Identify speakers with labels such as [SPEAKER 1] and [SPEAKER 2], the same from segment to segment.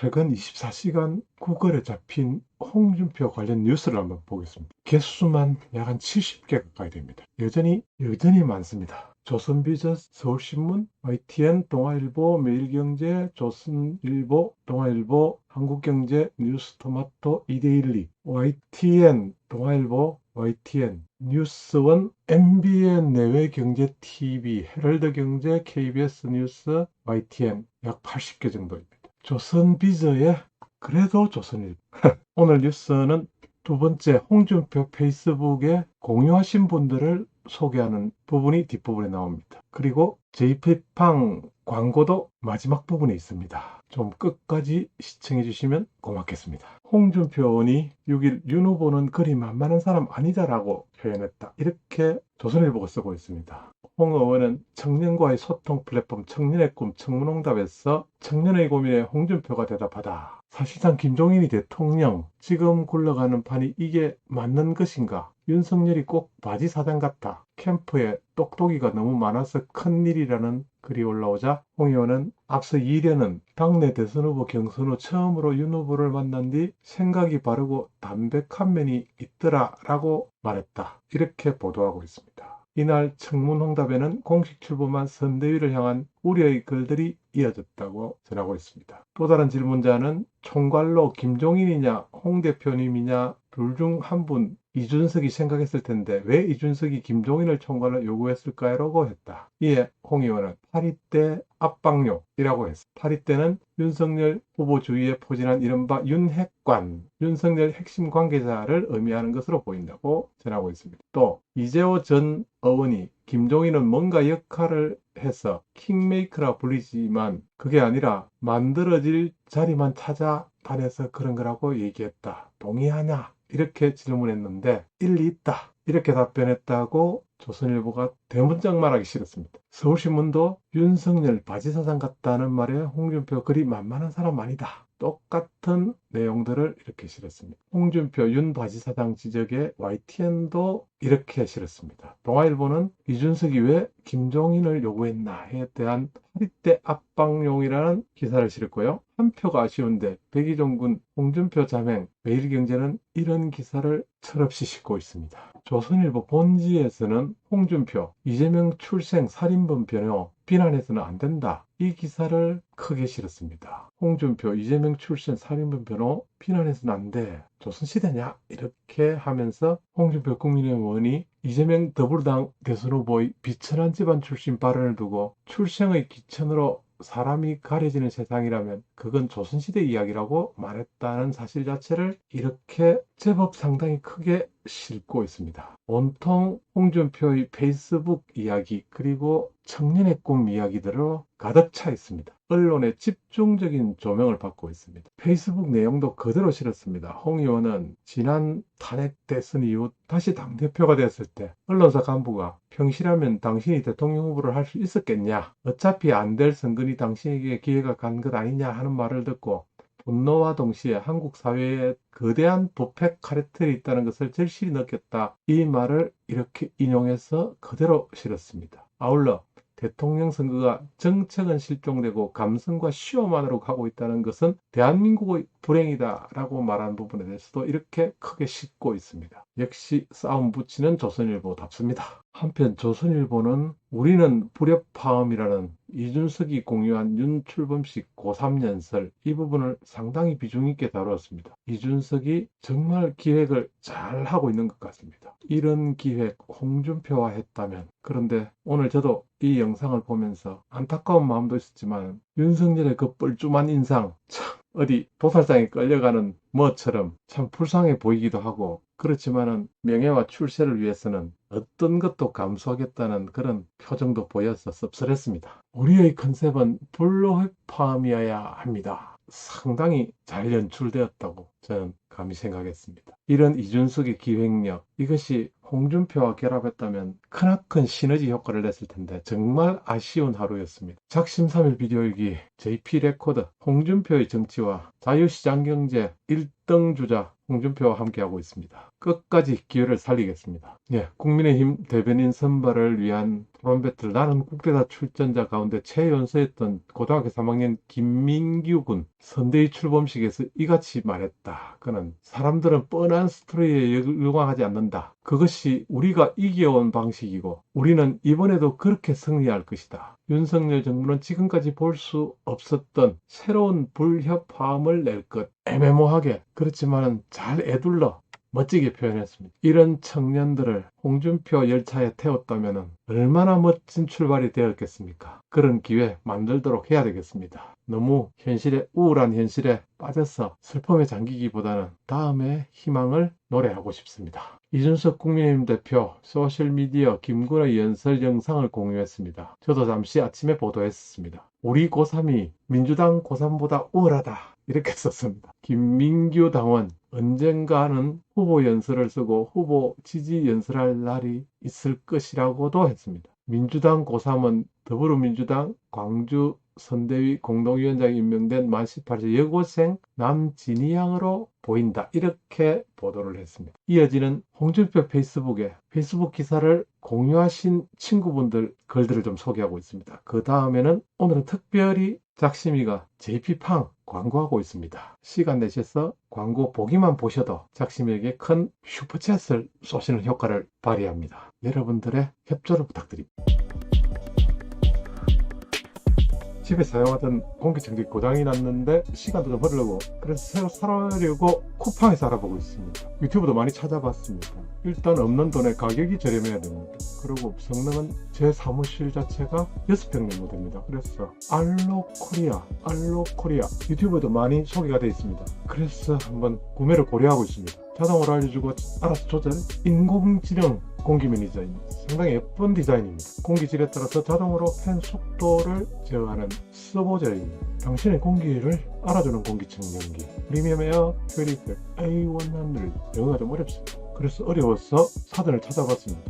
[SPEAKER 1] 최근 24시간 구글에 잡힌 홍준표 관련 뉴스를 한번 보겠습니다. 개수만 약 한 70개 가까이 됩니다. 여전히 많습니다. 조선비저스, 서울신문, YTN, 동아일보, 매일경제, 조선일보, 동아일보, 한국경제, 뉴스토마토, 이데일리, YTN, 동아일보, YTN, 뉴스원, MBN 내외경제TV, 헤럴드경제, KBS 뉴스, YTN 약 80개 정도입니다. 조선비저의 그래도 조선일보. 오늘 뉴스는 두 번째, 홍준표 페이스북에 공유하신 분들을 소개하는 부분이 뒷부분에 나옵니다. 그리고 JP팡 광고도 마지막 부분에 있습니다. 좀 끝까지 시청해 주시면 고맙겠습니다. 홍준표 의원이 6일 윤 후보는 그리 만만한 사람 아니다라고 표현했다. 이렇게 조선일보가 쓰고 있습니다. 홍 의원은 청년과의 소통 플랫폼 청년의 꿈 청문홍답에서 청년의 고민에 홍준표가 대답하다. 사실상 김종인이 대통령, 지금 굴러가는 판이 이게 맞는 것인가? 윤석열이 꼭 바지 사장 같다. 캠프에 똑똑이가 너무 많아서 큰일이라는 글이 올라오자 홍 의원은 앞서 2일에는 당내 대선 후보 경선 후 처음으로 윤 후보를 만난 뒤 생각이 바르고 담백한 면이 있더라 라고 말했다. 이렇게 보도하고 있습니다. 이날 청문홍답에는 공식 출범한 선대위를 향한 우려의 글들이 이어졌다고 전하고 있습니다. 또 다른 질문자는 총괄로 김종인이냐 홍 대표님이냐 둘 중 한 분 이준석이 생각했을 텐데 왜 이준석이 김종인을 총괄로 요구했을까요? 라고 했다. 이에 홍 의원은 파리떼 압박용이라고 했습니다. 파리떼는 윤석열 후보 주위에 포진한 이른바 윤핵관, 윤석열 핵심 관계자를 의미하는 것으로 보인다고 전하고 있습니다. 또 이재호 전 의원이 김종인은 뭔가 역할을 해서 킹메이커라 불리지만 그게 아니라 만들어질 자리만 찾아다녀서 그런 거라고 얘기했다. 동의하냐? 이렇게 질문했는데 일리 있다. 이렇게 답변했다고 조선일보가 대문짝 말하기 싫었습니다. 서울신문도 윤석열 바지사장 같다는 말에 홍준표 그리 만만한 사람 아니다. 똑같은 내용들을 이렇게 실었습니다. 홍준표 윤 바지사장 지적에 YTN도 이렇게 실었습니다. 동아일보는 이준석이 왜 김종인을 요구했나에 대한 파리떼 압박용이라는 기사를 실었고요. 한 표가 아쉬운데 백의종군 홍준표 자맹 매일경제는 이런 기사를 철없이 싣고 있습니다. 조선일보 본지에서는 홍준표 이재명 출생 살인범 변호 비난해서는 안 된다. 이 기사를 크게 실었습니다. 홍준표 이재명 출신 살인범 변호 비난해서는 안 돼. 조선시대냐? 이렇게 하면서 홍준표 국민의힘 의원이 이재명 더불어당 대선 후보의 비천한 집안 출신 발언을 두고 출생의 기천으로 사람이 가려지는 세상이라면 그건 조선시대 이야기라고 말했다는 사실 자체를 이렇게 제법 상당히 크게 싣고 있습니다. 온통 홍준표의 페이스북 이야기 그리고 청년의 꿈 이야기들로 가득 차 있습니다. 언론의 집중적인 조명을 받고 있습니다. 페이스북 내용도 그대로 실었습니다. 홍 의원은 지난 탄핵 대선 이후 다시 당대표가 됐을 때 언론사 간부가 평시라면 당신이 대통령 후보를 할 수 있었겠냐? 어차피 안 될 선거니 당신에게 기회가 간 것 아니냐 하는 말을 듣고 분노와 동시에 한국 사회에 거대한 부패 카르텔이 있다는 것을 절실히 느꼈다. 이 말을 이렇게 인용해서 그대로 실었습니다. 아울러 대통령 선거가 정책은 실종되고 감성과 쇼만으로 가고 있다는 것은 대한민국의 불행이다라고 말한 부분에 대해서도 이렇게 크게 싣고 있습니다. 역시 싸움 붙이는 조선일보답습니다. 한편 조선일보는 우리는 불협화음이라는 이준석이 공유한 윤출범식 고3연설 이 부분을 상당히 비중 있게 다루었습니다. 이준석이 정말 기획을 잘 하고 있는 것 같습니다. 이런 기획 홍준표와 했다면 그런데 오늘 저도 이 영상을 보면서 안타까운 마음도 있었지만 윤석열의 그 뻘쭘한 인상 참 어디 도살장에 끌려가는 뭐처럼 참 불쌍해 보이기도 하고 그렇지만은 명예와 출세를 위해서는 어떤 것도 감수하겠다는 그런 표정도 보여서 씁쓸했습니다. 우리의 컨셉은 불협화음이어야 합니다. 상당히 잘 연출되었다고 저는 감히 생각했습니다. 이런 이준석의 기획력 이것이 홍준표와 결합했다면 크나큰 시너지 효과를 냈을 텐데 정말 아쉬운 하루였습니다. 작심삼일 비디오일기 JP 레코드 홍준표의 정치와 자유시장 경제 1등 주자 홍준표와 함께하고 있습니다. 끝까지 기회를 살리겠습니다. 국민의힘 대변인 선발을 위한 토론 배틀. 나는 국대다 출전자 가운데 최연소였던 고등학교 3학년 김민규 군 선대위 출범식에서 이같이 말했다. 그는 사람들은 뻔한 스토리에 열광하지 않는다. 그것이 우리가 이겨온 방식이고 우리는 이번에도 그렇게 승리할 것이다. 윤석열 정부는 지금까지 볼 수 없었던 새로운 불협화음을 낼 것. 애매모호하게 그렇지만 잘 애둘러 멋지게 표현했습니다. 이런 청년들을 홍준표 열차에 태웠다면 얼마나 멋진 출발이 되었겠습니까? 그런 기회 만들도록 해야 되겠습니다. 너무 우울한 현실에 빠져서 슬픔에 잠기기보다는 다음에 희망을 노래하고 싶습니다. 이준석 국민의힘 대표 소셜미디어 김구라 연설 영상을 공유했습니다. 저도 잠시 아침에 보도했습니다. 우리 고3이 민주당 고3보다 우월하다. 이렇게 썼습니다. 김민규 당원 언젠가는 후보 연설을 쓰고 후보 지지 연설할 날이 있을 것이라고도 했습니다. 민주당 고3은 더불어민주당 광주 선대위 공동위원장에 임명된 만 18세 여고생 남진희 양으로 보인다. 이렇게 보도를 했습니다. 이어지는 홍준표 페이스북 기사를 공유하신 친구분들 글들을 좀 소개하고 있습니다. 그 다음에는 오늘은 특별히 작심이가 JP팡 광고하고 있습니다. 시간 내셔서 광고 보기만 보셔도 작심에게 큰 슈퍼챗을 쏘시는 효과를 발휘합니다. 여러분들의 협조를 부탁드립니다. 집에 사용하던 공기청정기 고장이 났는데 시간도 좀 흐르고 그래서 새로 사려고 쿠팡에서 알아보고 있습니다. 유튜브도 많이 찾아봤습니다. 일단 없는 돈에 가격이 저렴해야 됩니다. 그리고 성능은 제 사무실 자체가 6평 정도 됩니다. 그래서 알로코리아 유튜브에도 많이 소개가 되어 있습니다. 그래서 한번 구매를 고려하고 있습니다. 자동으로 알려주고 알아서 조절, 인공지능 공기 매니저인 상당히 예쁜 디자인입니다. 공기질에 따라서 자동으로 팬 속도를 제어하는 서보저입니다. 당신의 공기를 알아주는 공기청정기 프리미엄 에어 퓨리파이어 A100. 영어가 좀 어렵습니다. 그래서 어려워서 사전을 찾아봤습니다.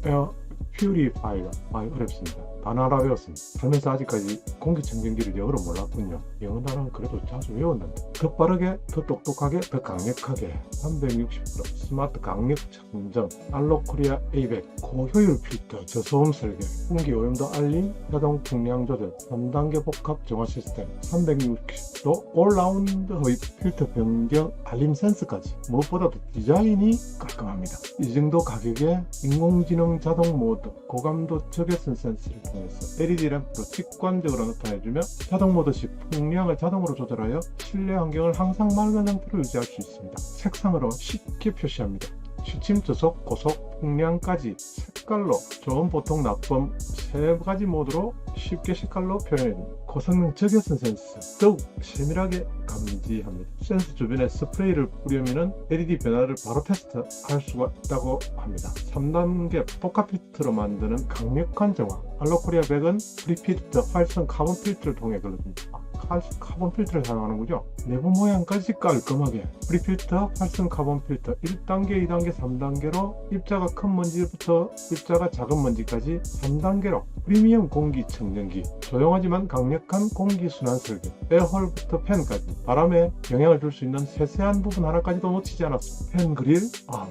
[SPEAKER 1] 에어 퓨리파이어 어렵습니다. 단어 하나 배웠습니다. 살면서 아직까지 공기청정기를 영어로 몰랐군요. 영어 단어는 그래도 자주 외웠는데 더 빠르게, 더 똑똑하게, 더 강력하게 360도 스마트 강력 청정 알로코리아 A100 고효율 필터 저소음 설계 공기 오염도 알림 자동 풍량 조절 3단계 복합 정화 시스템 360도 올라운드 흡입 필터 변경 알림 센서까지 무엇보다도 디자인이 깔끔합니다. 이 정도 가격에 인공지능 자동 모드 고감도 적외선 센서를 통해서 LED 램프로 직관적으로 나타내주며 자동 모드식 풍량을 자동으로 조절하여 실내 환경을 항상 맑은 상태로 유지할 수 있습니다. 색상으로 쉽게 표시합니다. 취침, 저속, 고속, 풍량까지 색깔로 좋은, 보통, 나쁨 3가지 모드로 쉽게 색깔로 표현해줍니다. 고성능 적외선 센서 더욱 세밀하게 감지합니다. 센서 주변에 스프레이를 뿌리면 LED 변화를 바로 테스트할 수가 있다고 합니다. 3단계 복합 필터로 만드는 강력한 정화 알로코리아 100은 프리필터 활성 카본 필터를 통해 걸립니다. 카본 필터를 사용하는군요. 내부 모양까지 깔끔하게 프리필터, 활성 카본 필터 1단계, 2단계, 3단계로 입자가 큰 먼지부터 입자가 작은 먼지까지 3단계로 프리미엄 공기 청정기 조용하지만 강력한 공기 순환 설계 에어홀부터 팬까지 바람에 영향을 줄 수 있는 세세한 부분 하나까지도 놓치지 않았습니다. 팬 그릴,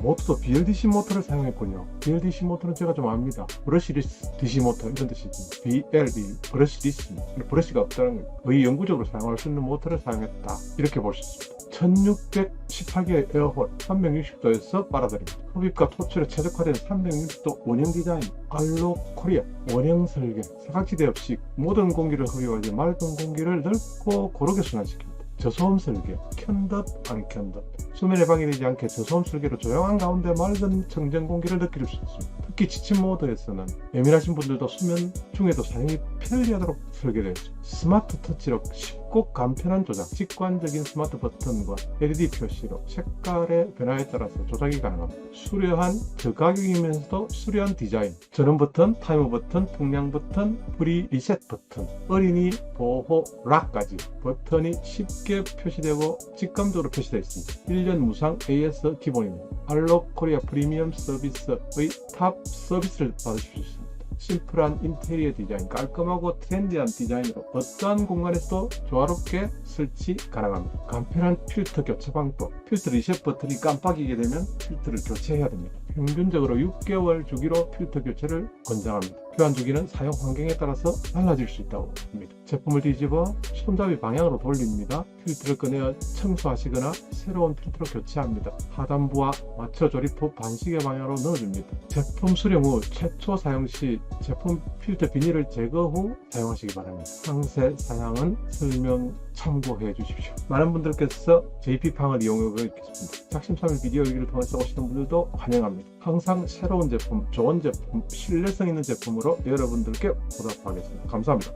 [SPEAKER 1] 모터도 BLDC 모터를 사용했군요. BLDC 모터는 제가 좀 압니다. 브러시리스 DC 모터 이런 뜻이 있습니다. BLD 브러시리스 브러시가 없다는 거예요. 거의 영구적으로 사용할 수 있는 모터를 사용했다. 이렇게 볼 수 있습니다. 1618개의 에어홀 360도에서 빨아들입니다. 흡입과 토출에 최적화된 360도 원형 디자인 알로코리아 원형 설계 사각지대 없이 모든 공기를 흡입하지 맑은 공기를 넓고 고르게 순환시킵니다. 저소음 설계 켠듯 안 켠듯 수면에 방해되지 않게 저소음 설계로 조용한 가운데 맑은 청정 공기를 느낄 수 있습니다. 특히 지침 모드에서는 예민하신 분들도 수면 중에도 사용이 편리하도록 설계되어 있습니다. 스마트 터치로 쉽고 쉽고 간편한 조작, 직관적인 스마트 버튼과 LED 표시로 색깔의 변화에 따라서 조작이 가능합니다. 수려한 저가격이면서도 수려한 디자인, 전원 버튼, 타이머 버튼, 통량 버튼, 프리 리셋 버튼, 어린이 보호 락까지 버튼이 쉽게 표시되고 직감적으로 표시되어 있습니다. 1년 무상 AS 기본입니다. 알록 코리아 프리미엄 서비스의 탑 서비스를 받으실 수 있습니다. 심플한 인테리어 디자인, 깔끔하고 트렌디한 디자인으로 어떠한 공간에서도 조화롭게 설치 가능합니다. 간편한 필터 교체 방법, 필터 리셋 버튼이 깜빡이게 되면 필터를 교체해야 됩니다. 평균적으로 6개월 주기로 필터 교체를 권장합니다. 교환 주기는 사용 환경에 따라서 달라질 수 있다고 합니다. 제품을 뒤집어 손잡이 방향으로 돌립니다. 필터를 꺼내어 청소하시거나 새로운 필터로 교체합니다. 하단부와 맞춰 조립 후 반시계 방향으로 넣어줍니다. 제품 수령 후 최초 사용 시 제품 필터 비닐을 제거 후 사용하시기 바랍니다. 상세 사양은 설명 참고해 주십시오. 많은 분들께서 JP팡을 이용하고 있겠습니다. 작심삼일 비디오 일기를 통해서 오시는 분들도 환영합니다. 항상 새로운 제품, 좋은 제품, 신뢰성 있는 제품으로 여러분들께 보답하겠습니다. 감사합니다.